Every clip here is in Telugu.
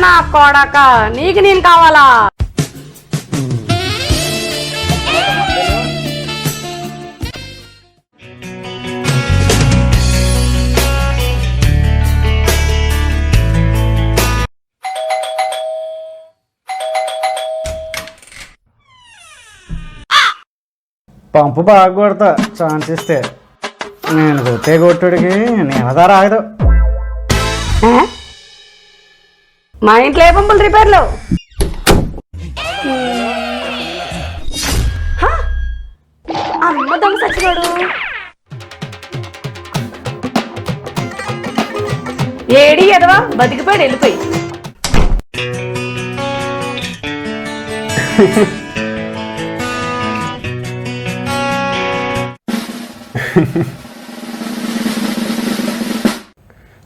నా కొడక నీకు నేను కావాలా? పంపు బాగా కొడతా ఛాన్స్ ఇస్తే. నేను కొట్టే కొట్టుడికి నేనదా రాగదు. మా ఇంట్లో ఏ పంపులు రిపేర్లు? అమ్మ దొంగ సచ్చినాడు. ఏడి ఎదవా బతికిపోయాడు వెళ్ళిపోయి.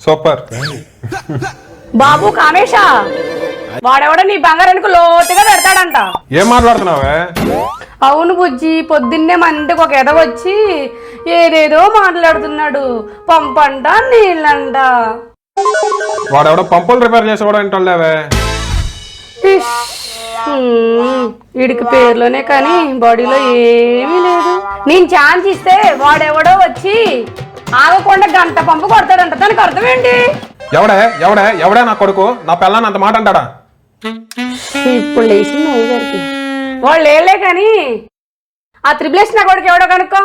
సూపర్. బాబు కామేశ, వాడెవడో నీ బంగారానికి లోతుగా పెడతాడంట. ఏం మాట్లాడుతున్నావే? అవును బుజ్జి, పొద్దున్నే మన ఇంటికి ఒక ఎద వచ్చి ఏదేదో మాట్లాడుతున్నాడు. పంపంట నీళ్ళంట. వాడెవడో పంపులు రిపేర్ చేసేవాడు అంటలేవే. వీడికి పేర్లోనే కానీ బాడీలో ఏమీ లేదు. నేను ఛాన్స్ ఇస్తే వాడెవడో వచ్చి ఆగకుండా గంట పంపు కొడతాడంట. దానికి అర్థం ఏంటి? ఎవడే ఎవడే ఎవడే నా కొడుకు? నా పిల్లని అంత మాట అంటాడా? ఇప్పుడు లేచింది అయ్యగారికి. వాళ్ళు లేలే కానీ ఆ త్రిబులేషన్ నా కొడుకు ఎవడో కనుక్కో.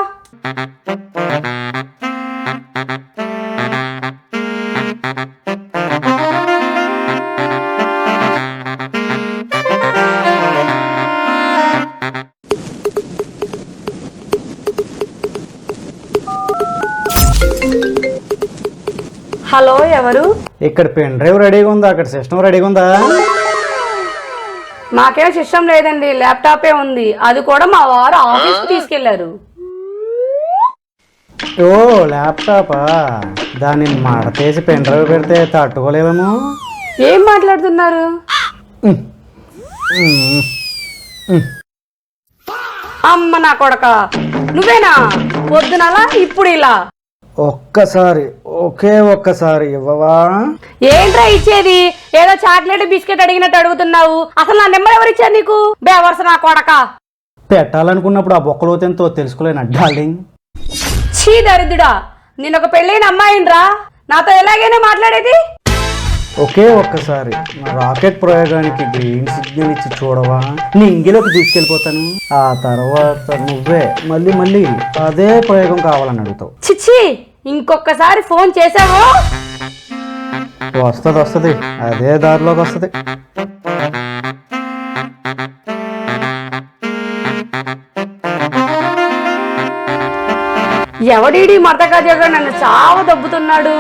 హలో, ఎవరు? ఇక్కడ పెన్ డ్రైవ్ రెడీగా ఉందా? అక్కడ సిస్టమ్ రెడీగా ఉందా? మాకేం సిస్టమ్ లేదండి, ల్యాప్టాపే ఉంది. అది కూడా మా వారు ఆఫీస్కి తీసుకెళ్లారు. ఓ ల్యాప్టాపా? దాన్ని మడతేసి పెన్ డ్రైవ్ పెడితే తట్టుకోలేవేమో. ఏం మాట్లాడుతున్నారు? అమ్మ నా కొడక, నువ్వేనా? పొద్దునలా ఇప్పుడు ఇలా? ఒక్కసారి, ఒకే ఒక్కసారి ఇవ్వవా? ఏంట్రా ఇచ్చేది? ఏదో చాక్లెట్ బిస్కెట్ అడిగినట్టు అడుగుతున్నావు. అసలు నా నెంబర్ ఎవరు ఇచ్చారు నీకు? బేవర్స్ నా కొడక. పెట్టాలనుకున్నప్పుడు ఆ బొక్కలోతెంతో తెలుసుకోలేనా డార్లింగ్? చీ దరిద్రుడా, నేను ఒక పెళ్ళైన అమ్మాయినరా, నాతో ఎలాగైనా మాట్లాడేది? ఒకే ఒక్కసారి నా రాకెట్ ప్రయోగానికి గ్రీన్ సిగ్నల్ ఇచ్చి చూడవా? నీ ఇంగిలోకి తీసుకెళ్ళిపోతాను. ఆ తర్వాత నువ్వే మళ్ళీ మళ్ళీ అదే ప్రయోగం కావాలని అడుగుతావు. చిచ్చి, ఇంకొకసారి ఫోన్ చేసావో వస్తుంది వస్తుంది, అదే దారిలోకి వస్తుంది. ఎవడీడి మతగాజగా నన్ను చావ దబ్బుతున్నాడు.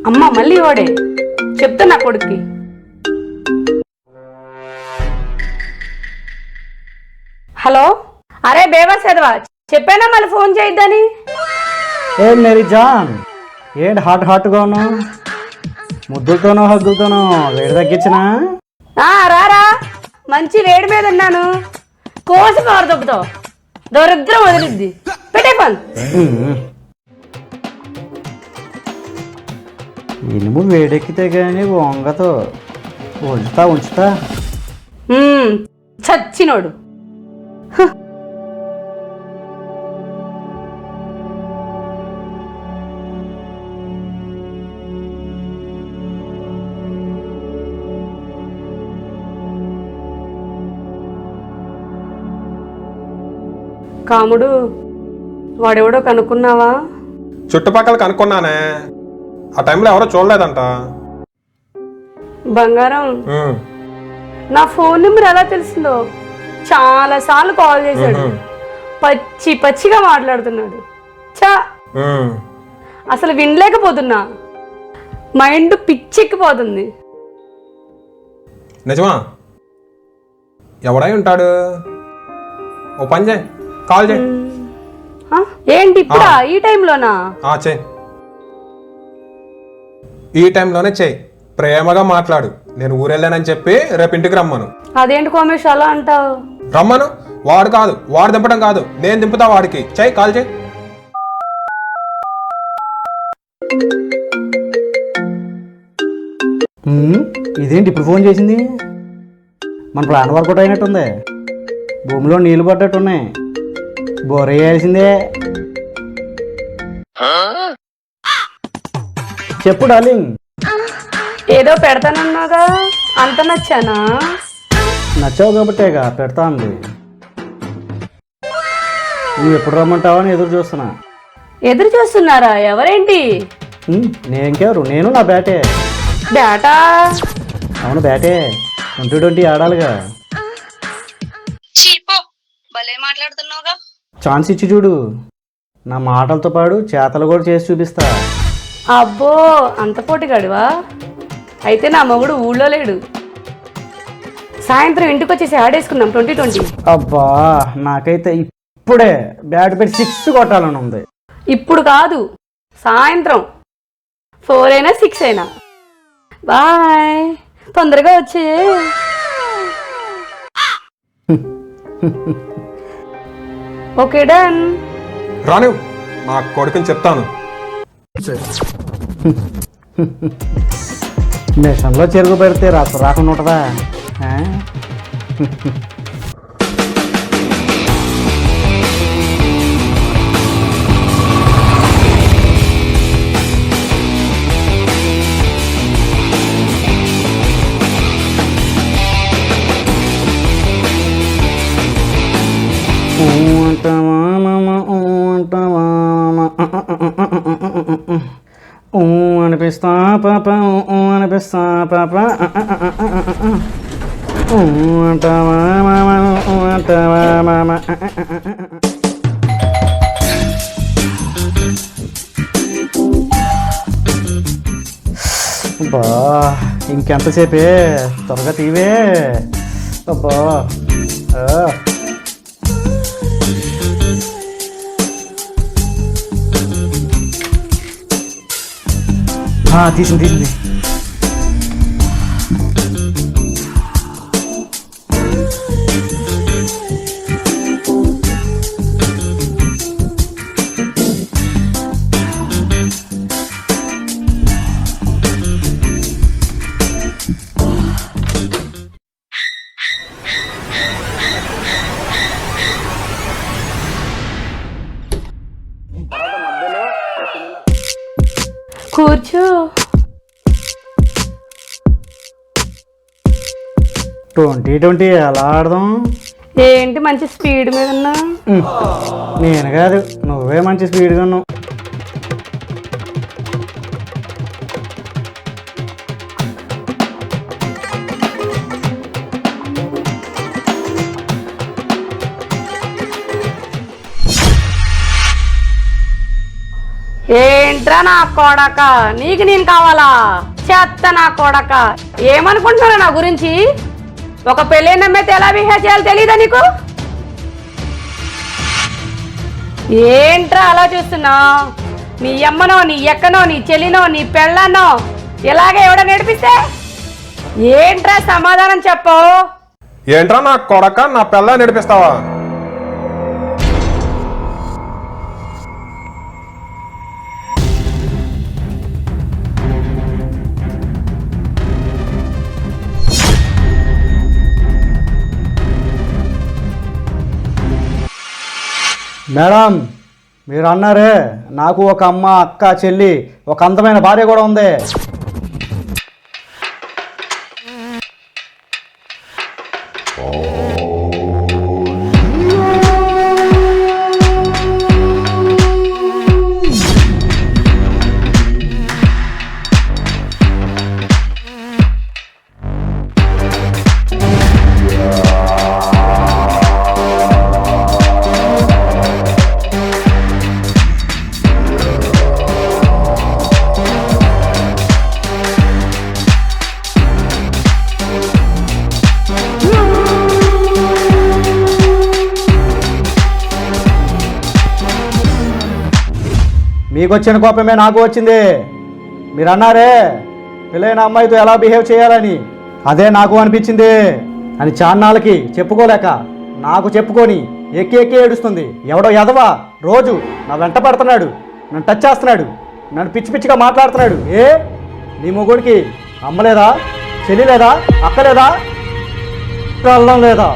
అమ్మ మళ్ళీ వాడే చెప్తా నా కొడుక్కి. హలో, అరే బేవర్స్ ఎదవా, చెప్పానా మళ్ళీ ఫోన్ చేయొద్దని? ఏ మేరీ జాన్, ఏంటి హాట్ హాట్గాను? ముద్దులతోనో హగ్గులతోనో వేడి తగ్గించినా? రారా, మంచి వేడి మీద ఉన్నాను. కోసి కారు దొబ్బుతావు, దరిద్రం వదిలిద్ది. పెట్టే పని. ఇనుము వేడెక్కితే గానీ వంగతో ఉంచుతా. చచ్చినోడు. కాముడు, వాడెవడో కనుక్కున్నావా? చుట్టుపక్కల కనుక్కున్నానే, ఆ టైంలో ఎవరో చూడలేదంట. బంగారం, నా ఫోన్ నెంబర్ ఎలా తెలిసిందో? చాలా సార్లు కాల్ చేశాడు, పచ్చిగా మాట్లాడుతున్నాడు. చా అసలు వినలేకపోతున్నా, మైండ్ పిచ్చెక్కిపోతుంది. నిజమా? ఎవడై ఉంటాడు? ఓ పని చేయి, కాల్ చేయి. ఏంటి ఇప్పుడా? ఈ టైంలోనా? చేయి, ఈ టైంలోనే చేయి. ప్రేమగా మాట్లాడు. నేను ఊరెళ్ళానని చెప్పి రేపు ఇంటికి రమ్మను. అదేంటి కోమేష్ అలా అంటావు? రమ్మను. వాడు కాదు, వాడు దింపడం కాదు, నేను దింపుతా వాడికి. చెయ్యి, కాల్ చేయి. ఇదేంటి ఇప్పుడు ఫోన్ చేసింది? మన ప్లాన్ వర్కౌట్ అయినట్టుంది. భూమిలో నీళ్లు పడ్డట్టున్నాయి. బోరేయాల్సిందే. చెప్పు డార్లింగ్. ఏదో పెడతానన్నాగా, అంత నచ్చానా? నచ్చావు కాబట్టేగా పెడతా ఉంది. నువ్వు ఎప్పుడు రమ్మంటావని ఎదురు చూస్తున్నా. ఎదురు చూస్తున్నారా? ఎవరేంటి? నేంకెవరు? నేను నా బ్యాటే. బ్యాటా? అవును బ్యాటే. 2020 ఆడాలిగా. ఛాన్స్ ఇచ్చి చూడు. నా మాటలతో పాటు చేతలు కూడా చేసి చూపిస్తా. అబ్బో, అంత పోటీగాడివా? అయితే నా మొగుడు ఊళ్ళో లేడు. సాయంత్రం ఇంటికి వచ్చేసి ఆడేసుకుందాం 2020. అబ్బా, నాకైతే ఇప్పుడే బ్యాట్ పెట్టి 6 కొట్టాలని ఉంది. ఇప్పుడు కాదు, సాయంత్రం 4 అయినా 6 అయినా. బాయ్, తొందరగా వచ్చే. Okay done. రాను, నా కొడుకుని చెప్తాను. మిషన్లో చెరుగు పెడితే రాకుండా ఉంటుందా? అనిపిస్తా పాప, అనిపిస్తా పాప, అంటావా మామ, అంటావా మామ. అబ్బా, ఇంకెంతసేపే, త్వరగా తీవే. అబ్బా, తీసింది. కూర్చో. 2020 ఎలా ఆడదాం? ఏంటి మంచి స్పీడ్ మీద ఉన్నా? నేను కాదు, నువ్వే మంచి స్పీడ్గా ఉన్నావు. ఏంట్రా నా కొడక, నీకు నేను కావాలా? చెత్త నా కొడక. ఏమనుకుంటున్నా నా గురించి? ఒక పెళ్ళైన నమ్మితే ఎలా బిహేవ్ చేయాలో తెలీదా నీకు? ఏంట్రా అలా చూస్తున్నావు? నీ అమ్మనో, నీ ఎక్కనో, నీ చెల్లినో, నీ పెళ్ళనో ఇలాగే ఎవడో నేర్పిస్తే ఏంట్రా సమాధానం చెప్పు? ఏంట్రా నా కొడక, నా పెళ్ళ నడిపిస్తావా? మేడం, మీరు అన్నారే నాకు ఒక అమ్మ, అక్క, చెల్లి, ఒక అందమైన భార్య కూడా ఉంది. మీకు వచ్చిన కోపమే నాకు వచ్చింది. మీరు అన్నారే పెళ్ళైన అమ్మాయితో ఎలా బిహేవ్ చేయాలని, అదే నాకు అనిపించింది అని చాన్నాళ్ళకి చెప్పుకోలేక నాకు చెప్పుకొని ఎక్కి ఎక్కి ఏడుస్తుంది. ఎవడో ఎదవా రోజు నా వెంట పడుతున్నాడు, నన్ను టచ్ చేస్తున్నాడు, నన్ను పిచ్చి పిచ్చిగా మాట్లాడుతున్నాడు. నీ మొగుడికి అమ్మ లేదా, చెల్లి లేదా, అక్క లేదా, అల్లం లేదా?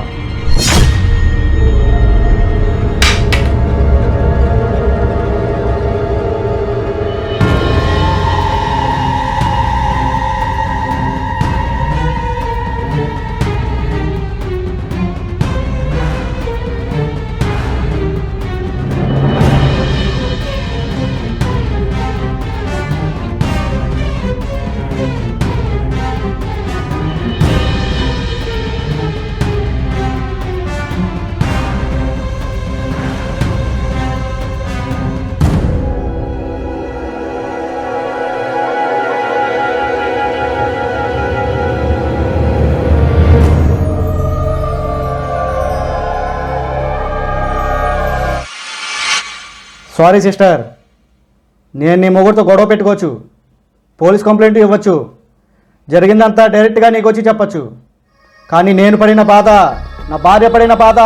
సారీ సిస్టర్, నేను నీ మొగుడితో గొడవ పెట్టుకోవచ్చు, పోలీస్ కంప్లైంట్ ఇవ్వచ్చు, జరిగిందంతా డైరెక్ట్గా నీకు వచ్చి చెప్పచ్చు. కానీ నేను పడిన బాధ, నా భార్య పడిన బాధ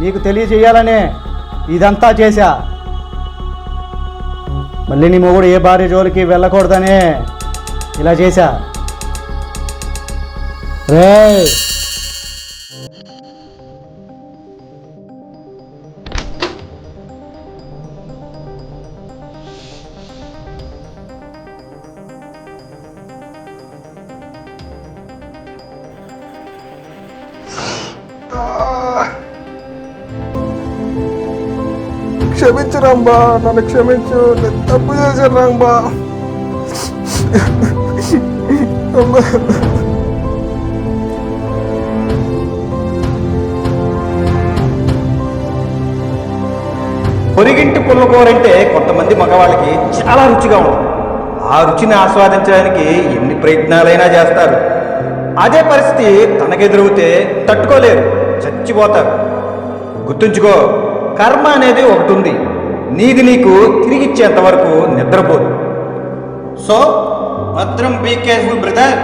నీకు తెలియజేయాలనే ఇదంతా చేశా. మళ్ళీ నీ మొగుడు ఏ భార్య జోలికి వెళ్ళకూడదనే ఇలా చేశా. రేయ్, క్షమించు రాంబా, నన్ను క్షమించు, నేను తప్పు చేశాను రాంబా. పొరిగింటి పుల్లకూరంటే కొంతమంది మగవాళ్ళకి చాలా రుచిగా ఉంటుంది. ఆ రుచిని ఆస్వాదించడానికి ఎన్ని ప్రయత్నాలైనా చేస్తారు. అదే పరిస్థితి తనకెదురవుతే తట్టుకోలేరు, చచ్చిపోతారు. గుర్తుంచుకో, కర్మ అనేది ఒకటి ఉంది, నీది నీకు తిరిగిచ్చేంత వరకు నిద్రపోదు. సో భద్రం, బీ కేర్ఫుల్ బ్రదర్.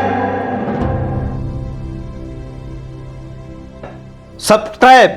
సబ్స్క్రైబ్.